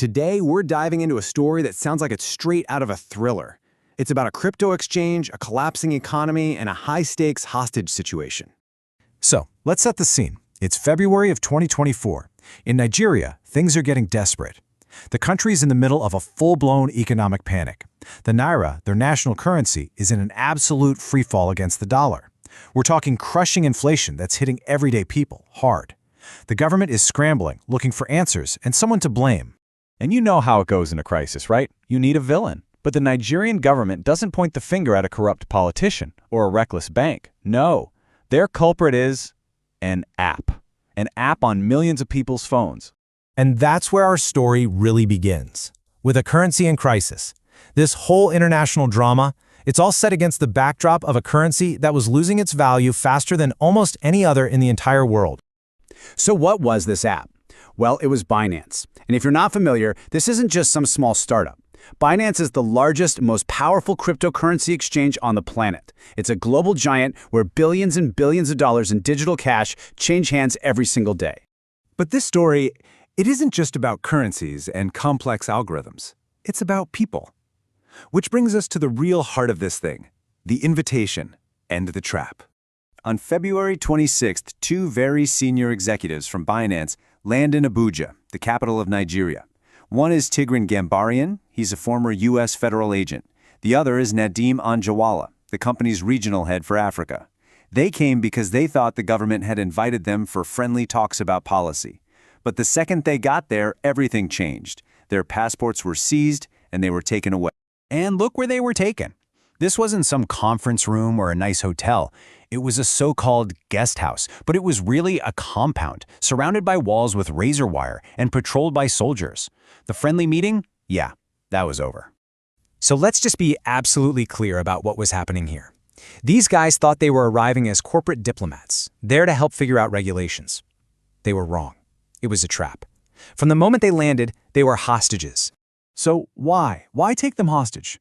Today, we're diving into a story that sounds like it's straight out of a thriller. It's about a crypto exchange, a collapsing economy, and a high-stakes hostage situation. So, let's set the scene. It's February of 2024. In Nigeria, things are getting desperate. The country's in the middle of a full-blown economic panic. The Naira, their national currency, is in an absolute freefall against the dollar. We're talking crushing inflation that's hitting everyday people hard. The government is scrambling, looking for answers and someone to blame. And you know how it goes in a crisis, right? You need a villain. But the Nigerian government doesn't point the finger at a corrupt politician or a reckless bank. No, their culprit is an app. An app on millions of people's phones. And that's where our story really begins. With a currency in crisis. This whole international drama, it's all set against the backdrop of a currency that was losing its value faster than almost any other in the entire world. So what was this app? Well, it was Binance. And if you're not familiar, this isn't just some small startup. Binance is the largest, most powerful cryptocurrency exchange on the planet. It's a global giant where billions and billions of dollars in digital cash change hands every single day. But this story, it isn't just about currencies and complex algorithms. It's about people. Which brings us to the real heart of this thing, the invitation and the trap. On February 26th, two very senior executives from Binance land in Abuja, the capital of Nigeria. One is Tigran Gambaryan, he's a former U.S. federal agent. The other is Nadeem Anjawala, the company's regional head for Africa. They came because they thought the government had invited them for friendly talks about policy. But the second they got there, everything changed. Their passports were seized and they were taken away. And look where they were taken. This wasn't some conference room or a nice hotel. It was a so-called guest house, but it was really a compound, surrounded by walls with razor wire and patrolled by soldiers. The friendly meeting? Yeah, that was over. So let's just be absolutely clear about what was happening here. These guys thought they were arriving as corporate diplomats, there to help figure out regulations. They were wrong. It was a trap. From the moment they landed, they were hostages. So why? Why take them hostage?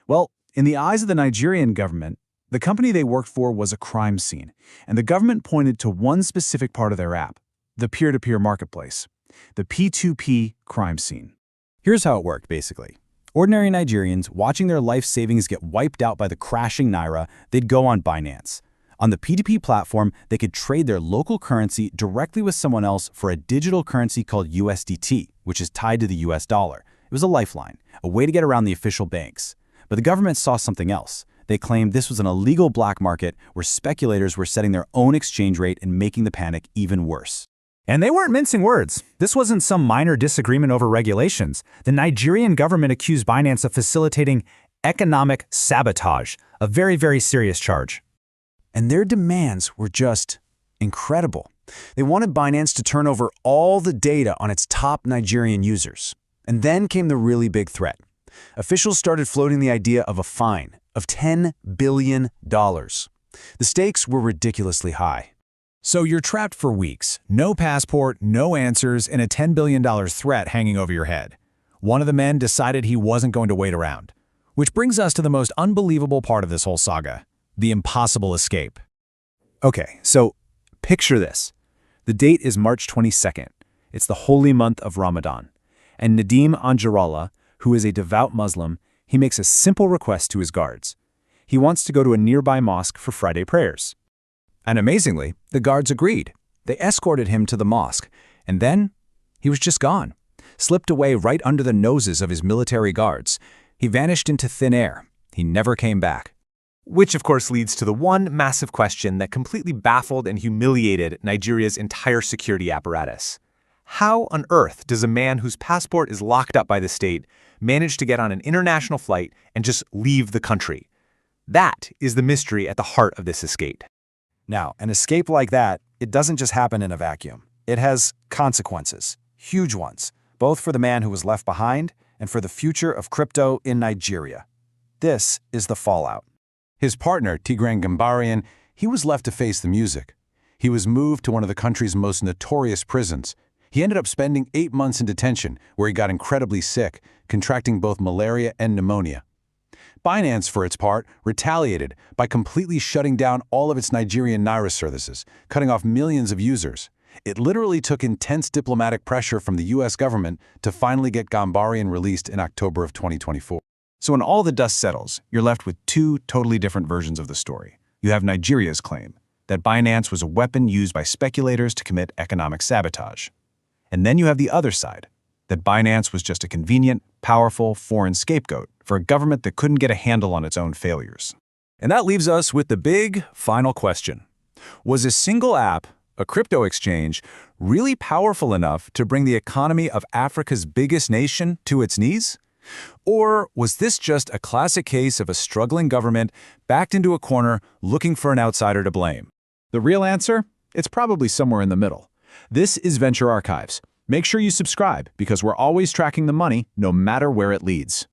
Well, in the eyes of the Nigerian government, the company they worked for was a crime scene, and the government pointed to one specific part of their app, the peer-to-peer marketplace, the P2P crime scene. Here's how it worked, basically. Ordinary Nigerians, watching their life savings get wiped out by the crashing Naira, they'd go on Binance. On the P2P platform, they could trade their local currency directly with someone else for a digital currency called USDT, which is tied to the US dollar. It was a lifeline, a way to get around the official banks. But the government saw something else. They claimed this was an illegal black market where speculators were setting their own exchange rate and making the panic even worse. And they weren't mincing words. This wasn't some minor disagreement over regulations. The Nigerian government accused Binance of facilitating economic sabotage, a very, very serious charge. And their demands were just incredible. They wanted Binance to turn over all the data on its top Nigerian users. And then came the really big threat. Officials started floating the idea of a fine of $10 billion. The stakes were ridiculously high. So you're trapped for weeks, no passport, no answers, and a $10 billion threat hanging over your head. One of the men decided he wasn't going to wait around. Which brings us to the most unbelievable part of this whole saga, the impossible escape. Okay, so picture this. The date is March 22nd. It's the holy month of Ramadan. And Nadeem Anjawala, who is a devout Muslim, he makes a simple request to his guards. He wants to go to a nearby mosque for Friday prayers. And amazingly, the guards agreed. They escorted him to the mosque, and then he was just gone, slipped away right under the noses of his military guards. He vanished into thin air. He never came back. Which, of course, leads to the one massive question that completely baffled and humiliated Nigeria's entire security apparatus. How on earth does a man whose passport is locked up by the state manage to get on an international flight and just leave the country? That is the mystery at the heart of this escape. Now, an escape like that, it doesn't just happen in a vacuum. It has consequences, huge ones, both for the man who was left behind and for the future of crypto in Nigeria. This is the fallout. His partner, Tigran Gambaryan, he was left to face the music. He was moved to one of the country's most notorious prisons. He ended up spending 8 months in detention, where he got incredibly sick, contracting both malaria and pneumonia. Binance, for its part, retaliated by completely shutting down all of its Nigerian Naira services, cutting off millions of users. It literally took intense diplomatic pressure from the U.S. government to finally get Gambarian released in October of 2024. So when all the dust settles, you're left with two totally different versions of the story. You have Nigeria's claim that Binance was a weapon used by speculators to commit economic sabotage. And then you have the other side, that Binance was just a convenient, powerful, foreign scapegoat for a government that couldn't get a handle on its own failures. And that leaves us with the big, final question. Was a single app, a crypto exchange, really powerful enough to bring the economy of Africa's biggest nation to its knees? Or was this just a classic case of a struggling government backed into a corner looking for an outsider to blame? The real answer? It's probably somewhere in the middle. This is Venture Archives. Make sure you subscribe because we're always tracking the money no matter where it leads.